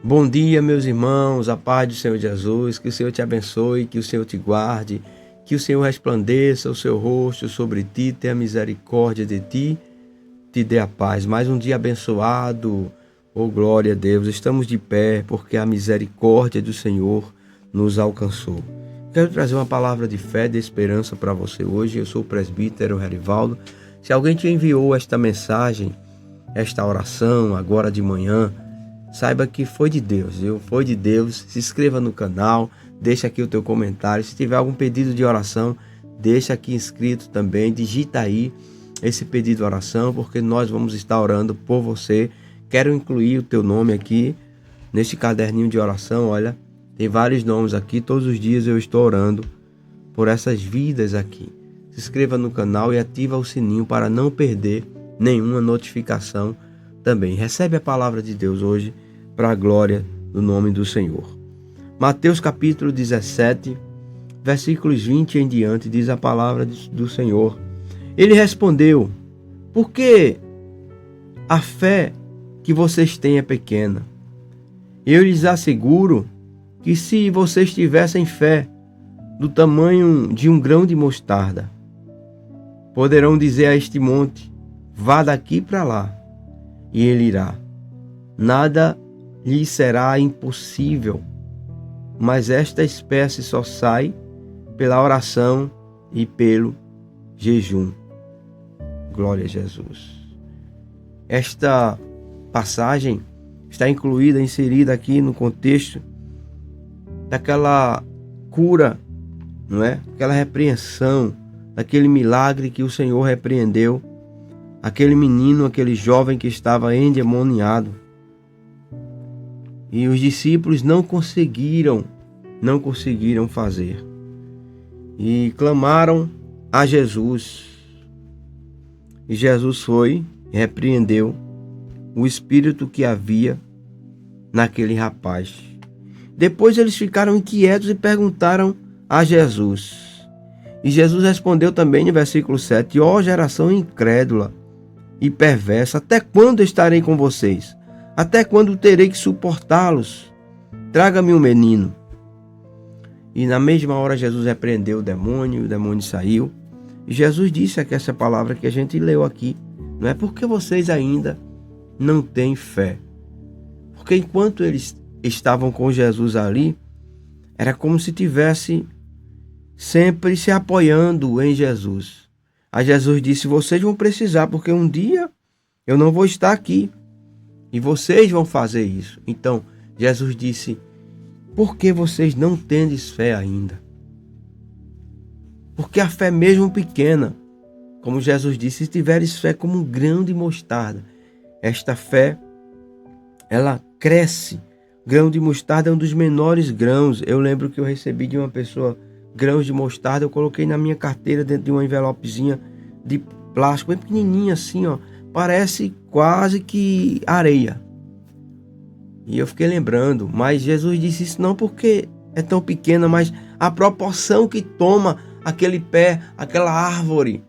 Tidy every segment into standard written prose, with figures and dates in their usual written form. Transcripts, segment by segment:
Bom dia, meus irmãos, a paz do Senhor Jesus, que o Senhor te abençoe, que o Senhor te guarde, que o Senhor resplandeça o seu rosto sobre ti, tenha misericórdia de ti, te dê a paz. Mais um dia abençoado, oh glória a Deus, estamos de pé porque a misericórdia do Senhor nos alcançou. Quero trazer uma palavra de fé, de esperança para você hoje. Eu sou o presbítero Herivaldo. Se alguém te enviou esta mensagem, esta oração agora de manhã, saiba que foi de Deus, viu? Foi de Deus. Se inscreva no canal, deixa aqui o teu comentário. Se tiver algum pedido de oração, deixa aqui inscrito também. Digita aí esse pedido de oração, porque nós vamos estar orando por você. Quero incluir o teu nome aqui neste caderninho de oração. Olha, tem vários nomes aqui. Todos os dias eu estou orando por essas vidas aqui. Se inscreva no canal e ativa o sininho para não perder nenhuma notificação também. Recebe a palavra de Deus hoje para a glória do nome do Senhor. Mateus capítulo 17, versículos 20 em diante, diz a palavra do Senhor. Ele respondeu: porque a fé que vocês têm é pequena. Eu lhes asseguro que se vocês tivessem fé do tamanho de um grão de mostarda, poderão dizer a este monte: vá daqui para lá, e ele irá. Nada lhe será impossível, mas esta espécie só sai pela oração e pelo jejum. Glória a Jesus. Esta passagem está inserida aqui no contexto daquela cura, não é? Aquela repreensão, daquele milagre que o Senhor repreendeu aquele menino, aquele jovem que estava endemoniado. E os discípulos não conseguiram fazer. E clamaram a Jesus. E Jesus foi e repreendeu o espírito que havia naquele rapaz. Depois eles ficaram inquietos e perguntaram a Jesus. E Jesus respondeu também no versículo 7: ó geração incrédula e perversa, até quando estarei com vocês? Até quando terei que suportá-los? Traga-me um menino. E na mesma hora Jesus repreendeu o demônio saiu. E Jesus disse aqui essa palavra que a gente leu aqui. Não é porque vocês ainda não têm fé. Porque enquanto eles estavam com Jesus ali, era como se tivesse sempre se apoiando em Jesus. Aí Jesus disse: vocês vão precisar, porque um dia eu não vou estar aqui. E vocês vão fazer isso. Então, Jesus disse: por que vocês não tendes fé ainda? Porque a fé mesmo pequena, como Jesus disse, se tiveres fé como um grão de mostarda, esta fé, ela cresce. Grão de mostarda é um dos menores grãos. Eu lembro que eu recebi de uma pessoa grãos de mostarda, eu coloquei na minha carteira dentro de uma envelopezinha de plástico, bem pequenininha assim, ó. Parece quase que areia. E eu fiquei lembrando, mas Jesus disse isso não porque é tão pequena, mas a proporção que toma aquele pé, aquela árvore,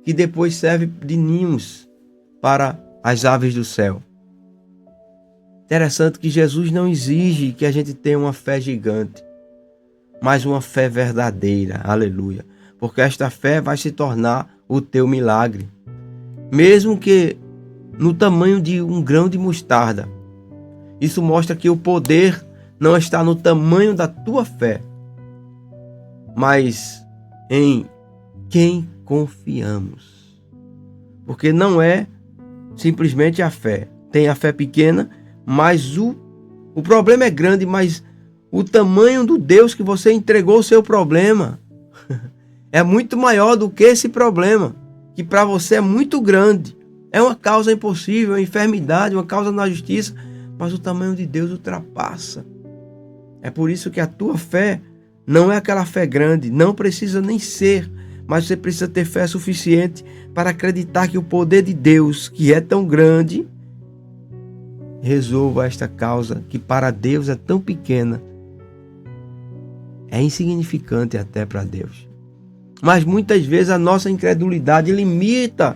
que depois serve de ninhos para as aves do céu. Interessante que Jesus não exige que a gente tenha uma fé gigante, mas uma fé verdadeira, aleluia. Porque esta fé vai se tornar o teu milagre. Mesmo que no tamanho de um grão de mostarda. Isso mostra que o poder não está no tamanho da tua fé, mas em quem confiamos. Porque não é simplesmente a fé. Tem a fé pequena, mas o problema é grande, mas o tamanho do Deus que você entregou o seu problema é muito maior do que esse problema, que para você é muito grande. É uma causa impossível, uma enfermidade, uma causa na justiça, mas o tamanho de Deus ultrapassa. É por isso que a tua fé não é aquela fé grande, não precisa nem ser, mas você precisa ter fé suficiente para acreditar que o poder de Deus, que é tão grande, resolva esta causa que para Deus é tão pequena, é insignificante até para Deus. Mas muitas vezes a nossa incredulidade limita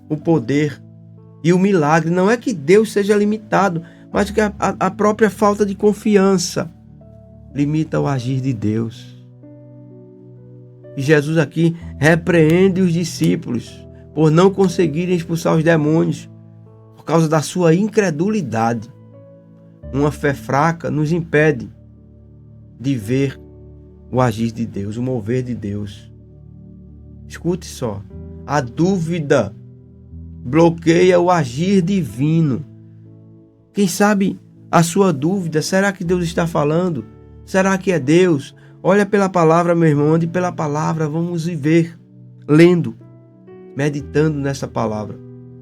o poder e o milagre. Não é que Deus seja limitado, mas que a própria falta de confiança limita o agir de Deus. E Jesus aqui repreende os discípulos por não conseguirem expulsar os demônios por causa da sua incredulidade. Uma fé fraca nos impede de ver o agir de Deus, o mover de Deus. Escute só, a dúvida bloqueia o agir divino. Quem sabe a sua dúvida, será que Deus está falando? Será que é Deus? Olha pela palavra, meu irmão, onde pela palavra vamos viver, lendo, meditando nessa palavra.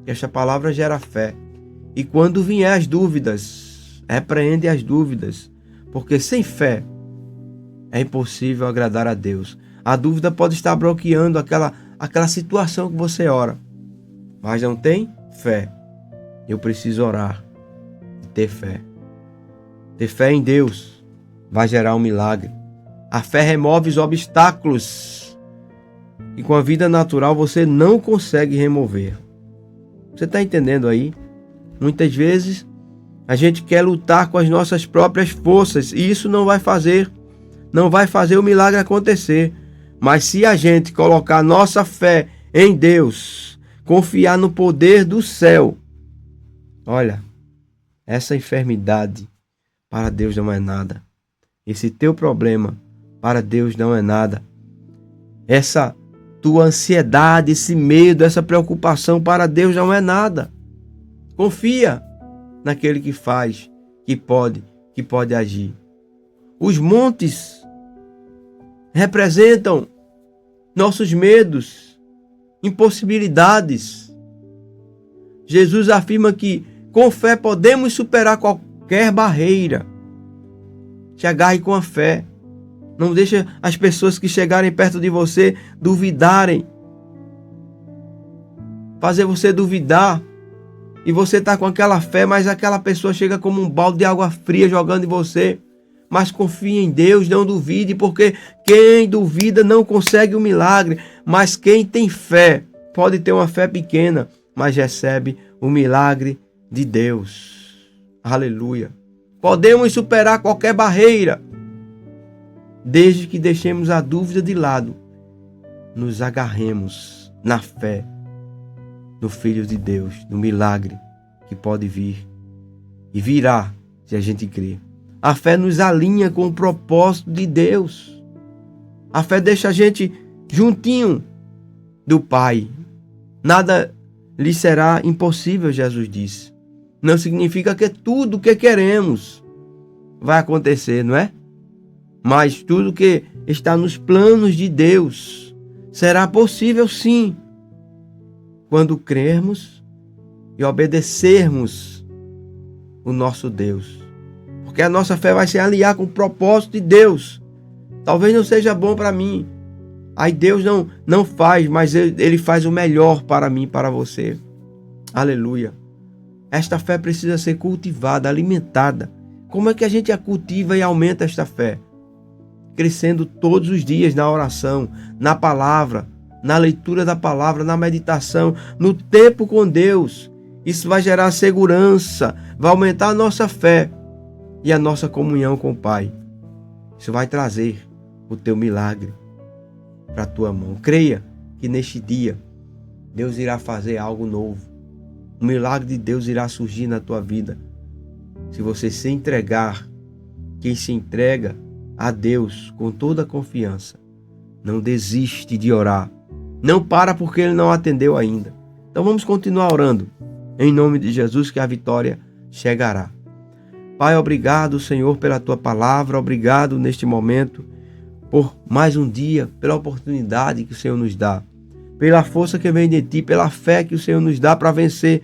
Esta palavra gera fé. E quando vier as dúvidas, repreende as dúvidas, porque sem fé é impossível agradar a Deus. A dúvida pode estar bloqueando aquela situação que você ora, mas não tem fé. Eu preciso orar e ter fé. Ter fé em Deus vai gerar um milagre. A fé remove os obstáculos e com a vida natural você não consegue remover. Você está entendendo aí? Muitas vezes a gente quer lutar com as nossas próprias forças e isso não vai fazer o milagre acontecer. Mas se a gente colocar nossa fé em Deus, confiar no poder do céu, olha, essa enfermidade para Deus não é nada. Esse teu problema para Deus não é nada. Essa tua ansiedade, esse medo, essa preocupação para Deus não é nada. Confia naquele que faz, que pode agir. Os montes representam nossos medos, impossibilidades. Jesus afirma que com fé podemos superar qualquer barreira. Te agarre com a fé. Não deixe as pessoas que chegarem perto de você duvidarem. Fazer você duvidar. E você está com aquela fé, mas aquela pessoa chega como um balde de água fria jogando em você. Mas confie em Deus, não duvide, porque quem duvida não consegue o milagre. Mas quem tem fé, pode ter uma fé pequena, mas recebe o milagre de Deus. Aleluia. Podemos superar qualquer barreira, desde que deixemos a dúvida de lado, nos agarremos na fé, no Filho de Deus, no milagre que pode vir e virá se a gente crer. A fé nos alinha com o propósito de Deus. A fé deixa a gente juntinho do Pai. Nada lhe será impossível, Jesus disse. Não significa que tudo o que queremos vai acontecer, não é? Mas tudo que está nos planos de Deus será possível sim, quando crermos e obedecermos o nosso Deus. Porque a nossa fé vai se alinhar com o propósito de Deus. Talvez não seja bom para mim. Aí Deus não faz, mas Ele faz o melhor para mim, para você. Aleluia. Esta fé precisa ser cultivada, alimentada. Como é que a gente a cultiva e aumenta esta fé? Crescendo todos os dias na oração, na palavra, na leitura da palavra, na meditação, no tempo com Deus. Isso vai gerar segurança, vai aumentar a nossa fé e a nossa comunhão com o Pai. Isso vai trazer o teu milagre para a tua mão. Creia que neste dia Deus irá fazer algo novo. O milagre de Deus irá surgir na tua vida. Se você se entregar, quem se entrega a Deus com toda a confiança, não desiste de orar. Não para porque Ele não atendeu ainda. Então vamos continuar orando. Em nome de Jesus que a vitória chegará. Pai, obrigado, Senhor, pela Tua palavra. Obrigado neste momento por mais um dia, pela oportunidade que o Senhor nos dá, pela força que vem de Ti, pela fé que o Senhor nos dá para vencer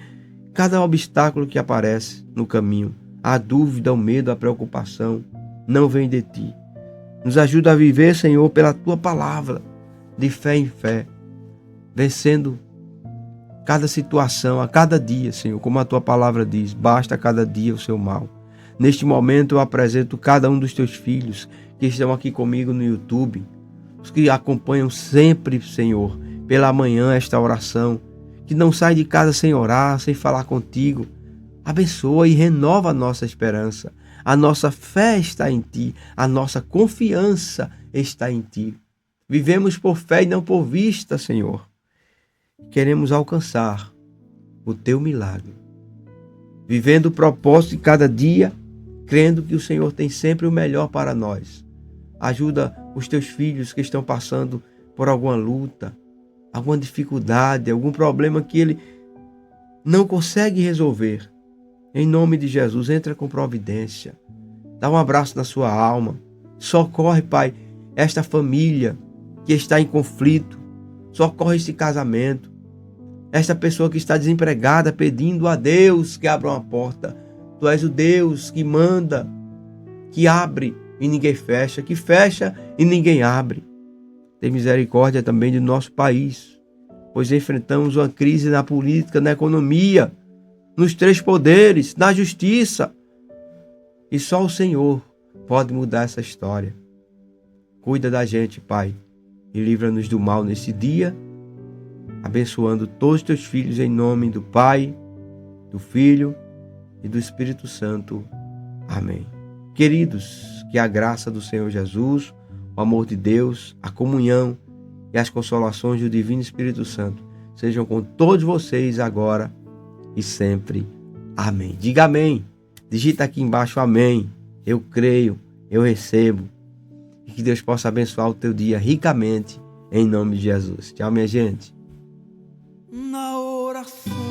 cada obstáculo que aparece no caminho. A dúvida, o medo, a preocupação não vem de Ti. Nos ajuda a viver, Senhor, pela Tua palavra, de fé em fé, vencendo cada situação, a cada dia, Senhor, como a Tua palavra diz, basta a cada dia o seu mal. Neste momento eu apresento cada um dos Teus filhos que estão aqui comigo no YouTube, os que acompanham sempre, Senhor, pela manhã esta oração, que não sai de casa sem orar, sem falar contigo. Abençoa e renova a nossa esperança. A nossa fé está em Ti, a nossa confiança está em Ti. Vivemos por fé e não por vista, Senhor. Queremos alcançar o Teu milagre, vivendo o propósito de cada dia, crendo que o Senhor tem sempre o melhor para nós. Ajuda os Teus filhos que estão passando por alguma luta, alguma dificuldade, algum problema que ele não consegue resolver. Em nome de Jesus, entra com providência. Dá um abraço na sua alma. Socorre, Pai, esta família que está em conflito. Socorre este casamento. Esta pessoa que está desempregada pedindo a Deus que abra uma porta. Tu és o Deus que manda, que abre e ninguém fecha, que fecha e ninguém abre. Tem misericórdia também do nosso país, pois enfrentamos uma crise na política, na economia, nos três poderes, na justiça. E só o Senhor pode mudar essa história. Cuida da gente, Pai, e livra-nos do mal nesse dia, abençoando todos os teus filhos em nome do Pai, do Filho e do Espírito Santo. Amém. Queridos, que a graça do Senhor Jesus, o amor de Deus, a comunhão e as consolações do Divino Espírito Santo sejam com todos vocês agora e sempre. Amém. Diga amém. Digita aqui embaixo amém. Eu creio, eu recebo. E que Deus possa abençoar o teu dia ricamente em nome de Jesus. Tchau, minha gente. Na oração